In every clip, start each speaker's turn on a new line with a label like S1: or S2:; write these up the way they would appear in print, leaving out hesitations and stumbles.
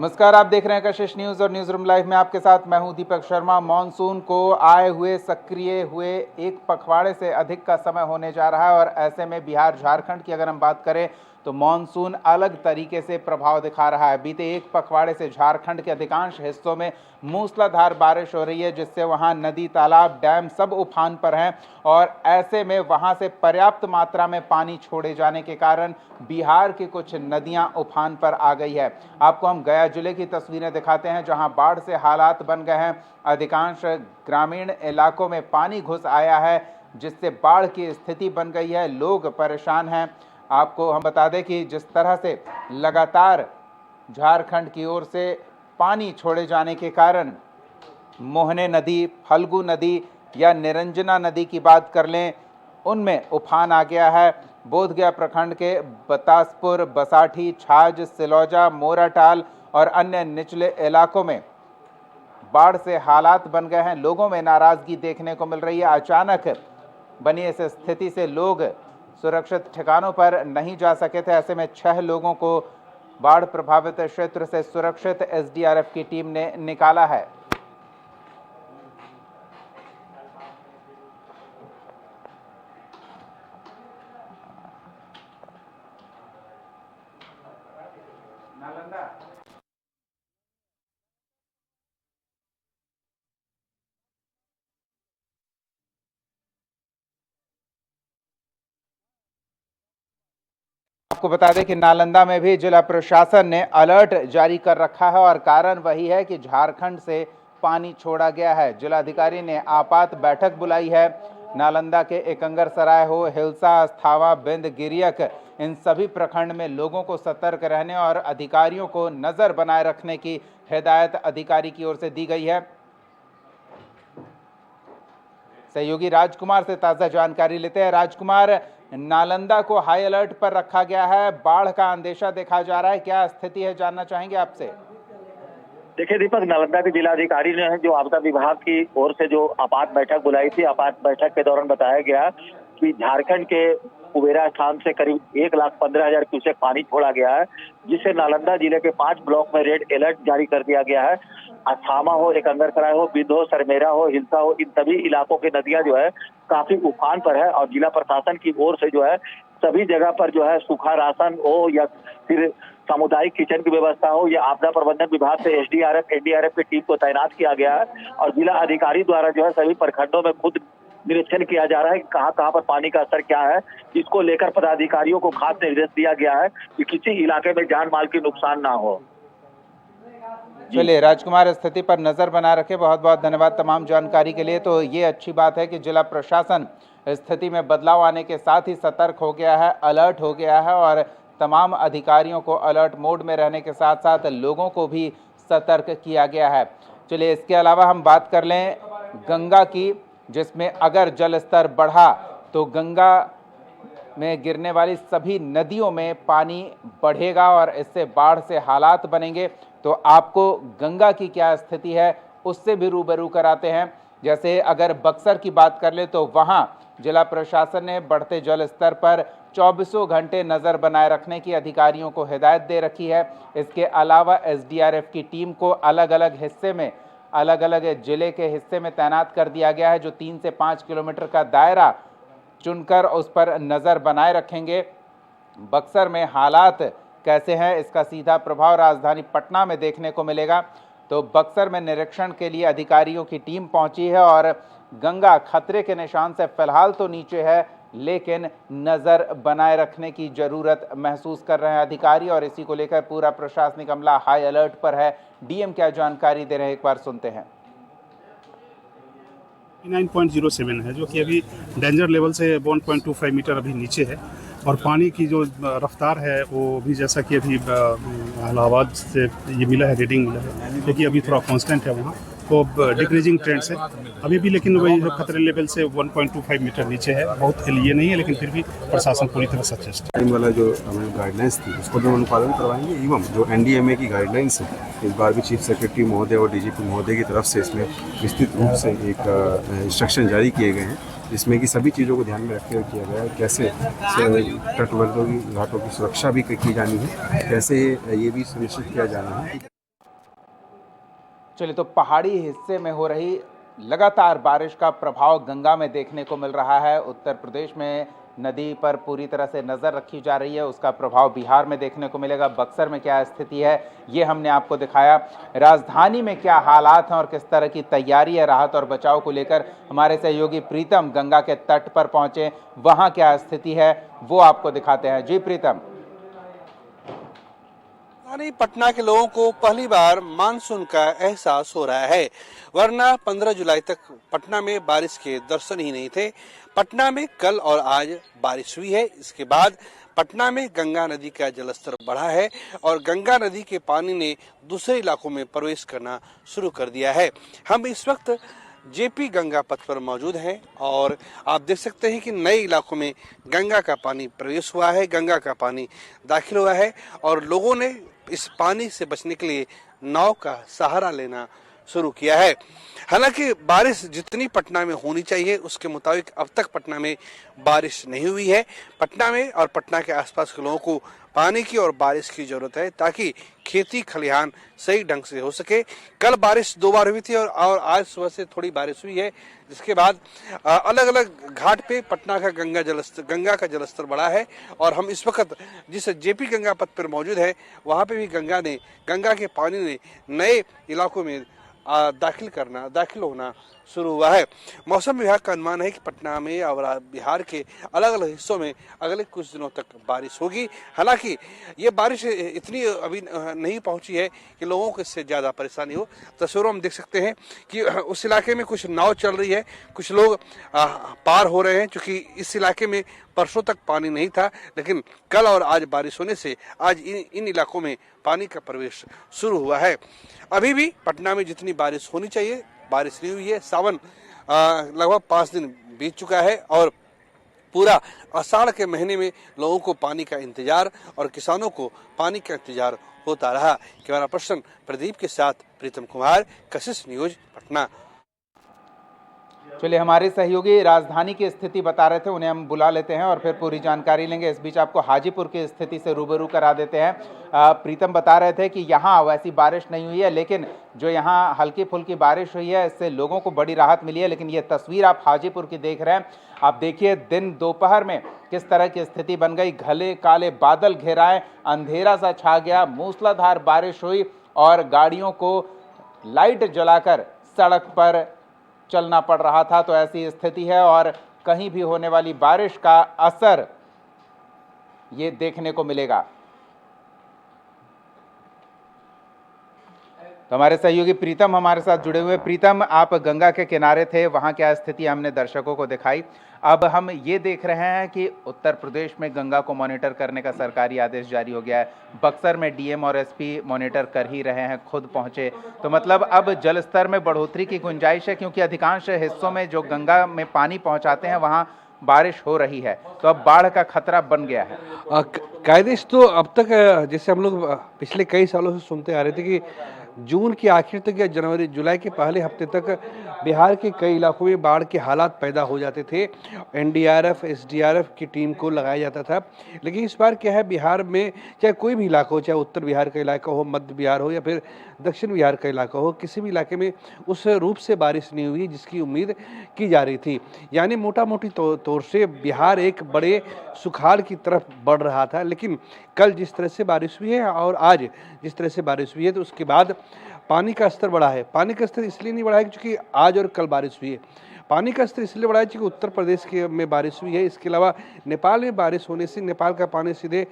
S1: नमस्कार, आप देख रहे हैं कशिश न्यूज़ और न्यूज़ रूम लाइव में आपके साथ मैं हूं दीपक शर्मा। मॉनसून को आए हुए सक्रिय हुए एक पखवाड़े से अधिक का समय होने जा रहा है और ऐसे में बिहार झारखंड की अगर हम बात करें तो मॉनसून अलग तरीके से प्रभाव दिखा रहा है। बीते एक पखवाड़े से झारखंड के अधिकांश हिस्सों में मूसलाधार बारिश हो रही है, जिससे वहां नदी, तालाब, डैम सब उफान पर हैं और ऐसे में वहां से पर्याप्त मात्रा में पानी छोड़े जाने के कारण बिहार की कुछ नदियां उफान पर आ गई है। आपको हम गया जिले की तस्वीरें दिखाते हैं, जहां बाढ़ से हालात बन गए हैं। अधिकांश ग्रामीण इलाकों में पानी घुस आया है, जिससे बाढ़ की स्थिति बन गई है। लोग परेशान हैं। आपको हम बता दें कि जिस तरह से लगातार झारखंड की ओर से पानी छोड़े जाने के कारण मोहने नदी, फल्गु नदी या निरंजना नदी की बात कर लें, उनमें उफान आ गया है। बोधगया प्रखंड के बतासपुर, बसाठी, छाज, सिलौजा, मोराटाल और अन्य निचले इलाकों में बाढ़ से हालात बन गए हैं। लोगों में नाराजगी देखने को मिल रही है। अचानक बनी इस स्थिति से लोग सुरक्षित ठिकानों पर नहीं जा सके थे। ऐसे में 6 लोगों को बाढ़ प्रभावित क्षेत्र से सुरक्षित एसडीआरएफ की टीम ने निकाला है। नालंदा आपको बता दें कि नालंदा में भी जिला प्रशासन ने अलर्ट जारी कर रखा है और कारण वही है कि झारखंड से पानी छोड़ा गया है। जिलाधिकारी ने आपात बैठक बुलाई है। नालंदा के एकंगरसराय हो, हिलसा, अस्थावा, बिंद, गिरियक, इन सभी प्रखंड में लोगों को सतर्क रहने और अधिकारियों को नजर बनाए रखने की हिदायत अधिकारी की ओर से दी गई है। सहयोगी राजकुमार से ताज़ा जानकारी लेते हैं। राजकुमार, नालंदा को हाई अलर्ट पर रखा गया है, बाढ़ का अंदेशा देखा जा रहा है, क्या स्थिति है, जानना चाहेंगे आपसे।
S2: देखिए दीपक, नालंदा के जिलाधिकारी ने जो आपदा विभाग की ओर से जो आपात बैठक बुलाई थी, आपात बैठक के दौरान बताया गया कि झारखंड के कुबेरा स्थान से करीब 1,15,000 क्यूसेक पानी छोड़ा गया है, जिससे नालंदा जिले के 5 ब्लॉक में रेड अलर्ट जारी कर दिया गया है। अस्थामा हो, एकंगरसराय हो, बिंद हो, सरमेरा हो, हिलसा हो, इन सभी इलाकों की नदियां जो है काफी उफान पर है और जिला प्रशासन की ओर से जो है सभी जगह पर जो है सूखा राशन हो या फिर सामुदायिक किचन की व्यवस्था हो या आपदा प्रबंधन विभाग से एसडीआरएफ, एनडीआरएफ की टीम को तैनात किया गया है और जिला अधिकारी द्वारा जो है सभी प्रखंडों में खुद निरीक्षण किया जा रहा है कि कहां कहां पर पानी का असर क्या है। इसको लेकर पदाधिकारियों को खास निर्देश दिया गया है कि किसी इलाके में जान माल की नुकसान ना हो।
S1: चलिए राजकुमार, स्थिति पर नजर बना रखे, बहुत बहुत धन्यवाद तमाम जानकारी के लिए। तो ये अच्छी बात है कि जिला प्रशासन स्थिति में बदलाव आने के साथ ही सतर्क हो गया है, अलर्ट हो गया है और तमाम अधिकारियों को अलर्ट मोड में रहने के साथ साथ लोगों को भी सतर्क किया गया है। चलिए इसके अलावा हम बात कर लें गंगा की, जिसमें अगर जल स्तर बढ़ा तो गंगा में गिरने वाली सभी नदियों में पानी बढ़ेगा और इससे बाढ़ से हालात बनेंगे। तो आपको गंगा की क्या स्थिति है उससे भी रूबरू कराते हैं। जैसे अगर बक्सर की बात कर ले तो वहां जिला प्रशासन ने बढ़ते जल स्तर पर 24 घंटे नज़र बनाए रखने की अधिकारियों को हिदायत दे रखी है। इसके अलावा एसडीआरएफ की टीम को अलग अलग हिस्से में, अलग अलग जिले के हिस्से में तैनात कर दिया गया है, जो 3 से 5 किलोमीटर का दायरा चुनकर उस पर नज़र बनाए रखेंगे। बक्सर में हालात कैसे हैं, इसका सीधा प्रभाव राजधानी पटना में देखने को मिलेगा। तो बक्सर में निरीक्षण के लिए अधिकारियों की टीम पहुंची है और गंगा खतरे के निशान से फिलहाल तो नीचे है, लेकिन नज़र बनाए रखने की ज़रूरत महसूस कर रहे हैं अधिकारी और इसी को लेकर पूरा प्रशासनिक अमला हाई अलर्ट पर है। डीएम क्या जानकारी दे रहे हैं, एक बार सुनते हैं।
S3: 9.07 है, जो कि अभी डेंजर लेवल से 1.25 मीटर अभी नीचे है और पानी की जो रफ्तार है वो भी जैसा कि अभी इलाहाबाद से ये मिला है, रीडिंग मिला है, क्योंकि अभी थोड़ा कांस्टेंट है वहाँ, तो डिक्रीजिंग ट्रेंड से अभी भी, लेकिन वही जो खतरे लेवल से 1.25 मीटर नीचे है। बहुत ये नहीं है, लेकिन फिर भी प्रशासन पूरी तरह सचेत है।
S4: वाला जो हमें गाइडलाइंस थी उसको भी अनुपालन करवाएंगे एवं जो एनडीएमए की गाइडलाइंस है, इस बार भी चीफ सेक्रेटरी महोदय और डीजीपी महोदय की तरफ से इसमें विस्तृत रूप से एक इंस्ट्रक्शन जारी किए गए हैं, जिसमें कि सभी चीज़ों को ध्यान में रखते हुए किया गया है। कैसे तटबंधों की घाटों की सुरक्षा भी की जानी है, कैसे ये भी सुनिश्चित किया जाना है।
S1: चलिए, तो पहाड़ी हिस्से में हो रही लगातार बारिश का प्रभाव गंगा में देखने को मिल रहा है। उत्तर प्रदेश में नदी पर पूरी तरह से नज़र रखी जा रही है, उसका प्रभाव बिहार में देखने को मिलेगा। बक्सर में क्या स्थिति है ये हमने आपको दिखाया। राजधानी में क्या हालात हैं और किस तरह की तैयारी है राहत और बचाव को लेकर, हमारे सहयोगी प्रीतम गंगा के तट पर पहुंचे, वहां क्या स्थिति है वो आपको दिखाते हैं। जी प्रीतम।
S5: राजधानी पटना के लोगों को पहली बार मानसून का एहसास हो रहा है, वरना 15 जुलाई तक पटना में बारिश के दर्शन ही नहीं थे। पटना में कल और आज बारिश हुई है। इसके बाद पटना में गंगा नदी का जलस्तर बढ़ा है और गंगा नदी के पानी ने दूसरे इलाकों में प्रवेश करना शुरू कर दिया है। हम इस वक्त जेपी गंगा पथ पर मौजूद हैं और आप देख सकते हैं कि नए इलाकों में गंगा का पानी प्रवेश हुआ है, गंगा का पानी दाखिल हुआ है और लोगों ने इस पानी से बचने के लिए नाव का सहारा लेना शुरू किया है। हालांकि बारिश जितनी पटना में होनी चाहिए उसके मुताबिक अब तक पटना में बारिश नहीं हुई है। पटना में और पटना के आसपास के लोगों को पानी की और बारिश की जरूरत है ताकि खेती खलिहान सही ढंग से हो सके। कल बारिश 2 बार हुई थी और आज सुबह से थोड़ी बारिश हुई है, जिसके बाद अलग अलग घाट पे पटना का गंगा का जलस्तर बढ़ा है और हम इस वक्त जिस जेपी गंगा पथ पर मौजूद है वहाँ पे भी गंगा के पानी ने नए इलाकों में दाखिल होना शुरू हुआ है। मौसम विभाग का अनुमान है कि पटना में और बिहार के अलग अलग हिस्सों में अगले कुछ दिनों तक बारिश होगी। हालांकि ये बारिश इतनी अभी नहीं पहुंची है कि लोगों को इससे ज़्यादा परेशानी हो। तस्वीरों में देख सकते हैं कि उस इलाके में कुछ नाव चल रही है, कुछ लोग पार हो रहे हैं, क्योंकि इस इलाके में परसों तक पानी नहीं था, लेकिन कल और आज बारिश होने से आज इन इलाकों में पानी का प्रवेश शुरू हुआ है। अभी भी पटना में जितनी बारिश होनी चाहिए बारिश नहीं हुई है। सावन लगभग 5 दिन बीत चुका है और पूरा आषाढ़ के महीने में लोगों को पानी का इंतजार और किसानों को पानी का इंतजार होता रहा। कैमरा पर्सन प्रदीप के साथ प्रीतम कुमार, कशिश न्यूज, पटना।
S1: चलिए, हमारे सहयोगी राजधानी की स्थिति बता रहे थे, उन्हें हम बुला लेते हैं और फिर पूरी जानकारी लेंगे। इस बीच आपको हाजीपुर की स्थिति से रूबरू करा देते हैं। प्रीतम बता रहे थे कि यहाँ वैसी बारिश नहीं हुई है, लेकिन जो यहाँ हल्की फुल्की बारिश हुई है इससे लोगों को बड़ी राहत मिली है। लेकिन ये तस्वीर आप हाजीपुर की देख रहे हैं, आप देखिए दिन दोपहर में किस तरह की स्थिति बन गई। घने काले बादल घेराए, अंधेरा सा छा गया, मूसलाधार बारिश हुई और गाड़ियों को लाइट जलाकर सड़क पर चलना पड़ रहा था। तो ऐसी स्थिति है और कहीं भी होने वाली बारिश का असर ये देखने को मिलेगा। तो हमारे सहयोगी प्रीतम हमारे साथ जुड़े हुए। प्रीतम, आप गंगा के किनारे थे, वहां क्या स्थिति हमने दर्शकों को दिखाई। अब हम ये देख रहे हैं कि उत्तर प्रदेश में गंगा को मॉनिटर करने का सरकारी आदेश जारी हो गया है। बक्सर में डीएम और एसपी मॉनिटर कर ही रहे हैं, खुद पहुंचे। तो मतलब अब जल स्तर में बढ़ोतरी की गुंजाइश है, क्योंकि अधिकांश हिस्सों में जो गंगा में पानी पहुंचाते हैं वहां बारिश हो रही है, तो अब बाढ़ का खतरा बन गया है।
S5: कायदेश तो अब तक जैसे हम लोग पिछले कई सालों से सुनते आ रहे थे कि जून के आखिर तक या जुलाई के पहले हफ्ते तक बिहार के कई इलाकों में बाढ़ के हालात पैदा हो जाते थे। एनडीआरएफ, एसडीआरएफ की टीम को लगाया जाता था। लेकिन इस बार क्या है, बिहार में चाहे कोई भी इलाका हो, चाहे उत्तर बिहार का इलाका हो, मध्य बिहार हो या फिर दक्षिण बिहार का इलाका हो, किसी भी इलाके में उस रूप से बारिश नहीं हुई जिसकी उम्मीद की जा रही थी। यानी मोटा मोटी तौर से बिहार एक बड़े सुखाड़ की तरफ बढ़ रहा था। लेकिन कल जिस तरह से बारिश हुई है और आज जिस तरह से बारिश हुई है, तो उसके बाद पानी का स्तर बढ़ा है। पानी का स्तर इसलिए नहीं बढ़ा है क्योंकि आज और कल बारिश हुई है। पानी का स्तर इसलिए बढ़ा है क्योंकि उत्तर प्रदेश में बारिश हुई है। इसके अलावा नेपाल में बारिश होने से नेपाल का पानी सीधे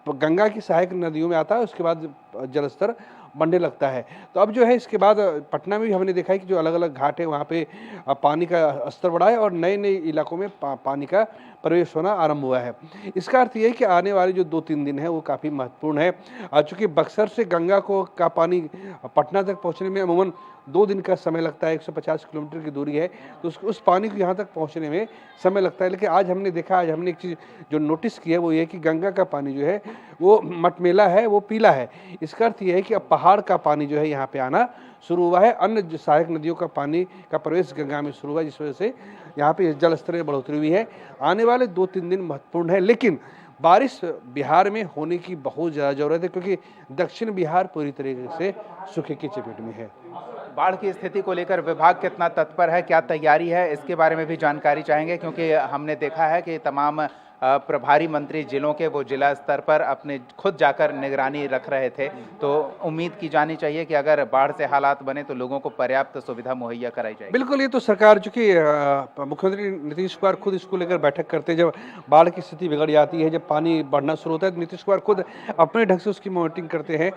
S5: गंगा की सहायक नदियों में आता है, उसके बाद जलस्तर बढ़ने लगता है। तो अब जो है इसके बाद पटना में भी हमने देखा है कि जो अलग अलग घाट है वहाँ पे पानी का स्तर बढ़ा है और नए नए इलाकों में पानी का प्रवेश होना आरंभ हुआ है। इसका अर्थ ये है कि आने वाले जो 2-3 दिन है वो काफ़ी महत्वपूर्ण है। चूँकि बक्सर से गंगा का पानी पटना तक पहुँचने में अमूमन
S6: 2 दिन का समय लगता है, 150 किलोमीटर की दूरी है, तो उस पानी को यहाँ तक पहुँचने में समय लगता है। लेकिन आज हमने देखा, आज हमने एक चीज़ जो नोटिस की है वो ये है कि गंगा का पानी जो है वो मटमैला है, वो पीला है। इसका अर्थ ये है कि अब पहाड़ का पानी जो है यहाँ पे आना शुरू हुआ है, अन्य जो सहायक नदियों का पानी का प्रवेश गंगा में शुरू हुआ है, जिस वजह से यहाँ पे जल स्तर में बढ़ोतरी हुई है। आने वाले 2-3 दिन महत्वपूर्ण है, लेकिन बारिश बिहार में होने की बहुत ज़्यादा ज़रूरत है, क्योंकि दक्षिण बिहार पूरी तरीके से सूखे की चपेट में है।
S1: बाढ़ की स्थिति को लेकर विभाग कितना तत्पर है, क्या तैयारी है, इसके बारे में भी जानकारी चाहेंगे, क्योंकि हमने देखा है कि तमाम प्रभारी मंत्री जिलों के वो जिला स्तर पर अपने खुद जाकर निगरानी रख रहे थे। तो उम्मीद की जानी चाहिए कि अगर बाढ़ से हालात बने तो लोगों को पर्याप्त सुविधा मुहैया कराई जाएगी।
S6: बिल्कुल, ये तो सरकार, चूंकि मुख्यमंत्री नीतीश कुमार खुद इसको लेकर बैठक करते हैं, जब बाढ़ की स्थिति बिगड़ जाती है, जब पानी बढ़ना शुरू होता है, तो नीतीश कुमार खुद अपने ढंग से उसकी मॉनिटरिंग करते हैं।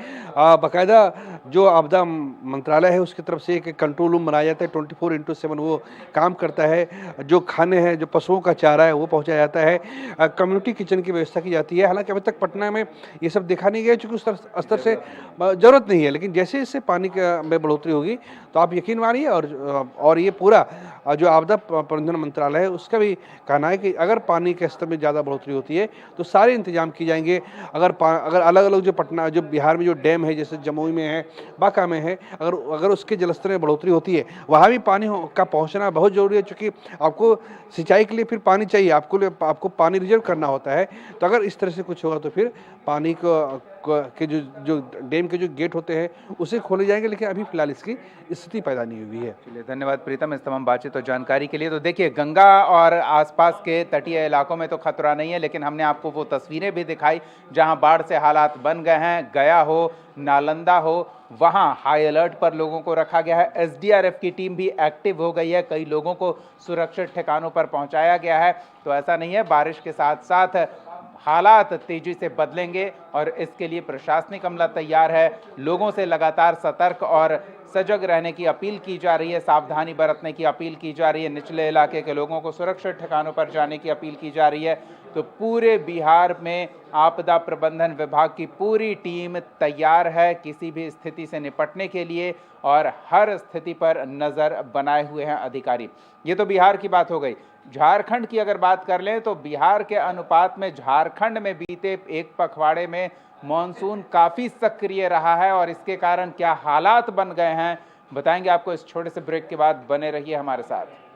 S6: बाकायदा जो आपदा मंत्रालय है उसकी तरफ से एक कंट्रोल रूम बनाया जाता है, 24/7 वो काम करता है। जो खाने हैं, जो पशुओं का चारा है वो पहुँचाया जाता है, कम्युनिटी किचन की व्यवस्था की जाती है। हालांकि अभी तक पटना में ये सब देखा नहीं गया, चूँकि उस स्तर से ज़रूरत नहीं है, लेकिन जैसे जैसे पानी में बढ़ोतरी होगी तो आप यकीन मानिए, और ये पूरा जो आपदा प्रबंधन मंत्रालय है उसका भी कहना है कि अगर पानी के स्तर में ज़्यादा बढ़ोतरी होती है तो सारे इंतजाम किए जाएंगे। अगर अलग अलग जो बिहार में जो डैम है, जैसे जमुई में है, बांका में है, अगर उसके जलस्तर में बढ़ोतरी होती है, वहाँ भी पानी का पहुँचना बहुत ज़रूरी है, चूँकि आपको सिंचाई के लिए फिर पानी चाहिए, आपको पानी रिजर्व करना होता है। तो अगर इस तरह से कुछ होगा तो फिर पानी के जो डैम के जो गेट होते हैं उसे खोले जाएंगे, लेकिन अभी फिलहाल इसकी स्थिति पैदा नहीं हुई है।
S1: चलिए, धन्यवाद प्रीतम इस तमाम बातचीत और जानकारी के लिए। तो देखिए, गंगा और आसपास के तटीय इलाकों में तो खतरा नहीं है, लेकिन हमने आपको वो तस्वीरें भी दिखाई जहां बाढ़ से हालात बन गए हैं। गया हो, नालंदा हो, वहां हाई अलर्ट पर लोगों को रखा गया है। एसडीआरएफ की टीम भी एक्टिव हो गई है, कई लोगों को सुरक्षित ठिकानों पर पहुंचाया गया है। तो ऐसा नहीं है, बारिश के साथ साथ हालात तेजी से बदलेंगे और इसके लिए प्रशासनिक अमला तैयार है। लोगों से लगातार सतर्क और सजग रहने की अपील की जा रही है, सावधानी बरतने की अपील की जा रही है, निचले इलाके के लोगों को सुरक्षित ठिकानों पर जाने की अपील की जा रही है। तो पूरे बिहार में आपदा प्रबंधन विभाग की पूरी टीम तैयार है किसी भी स्थिति से निपटने के लिए, और हर स्थिति पर नज़र बनाए हुए हैं अधिकारी। ये तो बिहार की बात हो गई। झारखंड की अगर बात कर लें तो बिहार के अनुपात में झारखंड में बीते एक पखवाड़े में मॉनसून काफ़ी सक्रिय रहा है, और इसके कारण क्या हालात बन गए हैं बताएंगे आपको इस छोटे से ब्रेक के बाद। बने रहिए हमारे साथ।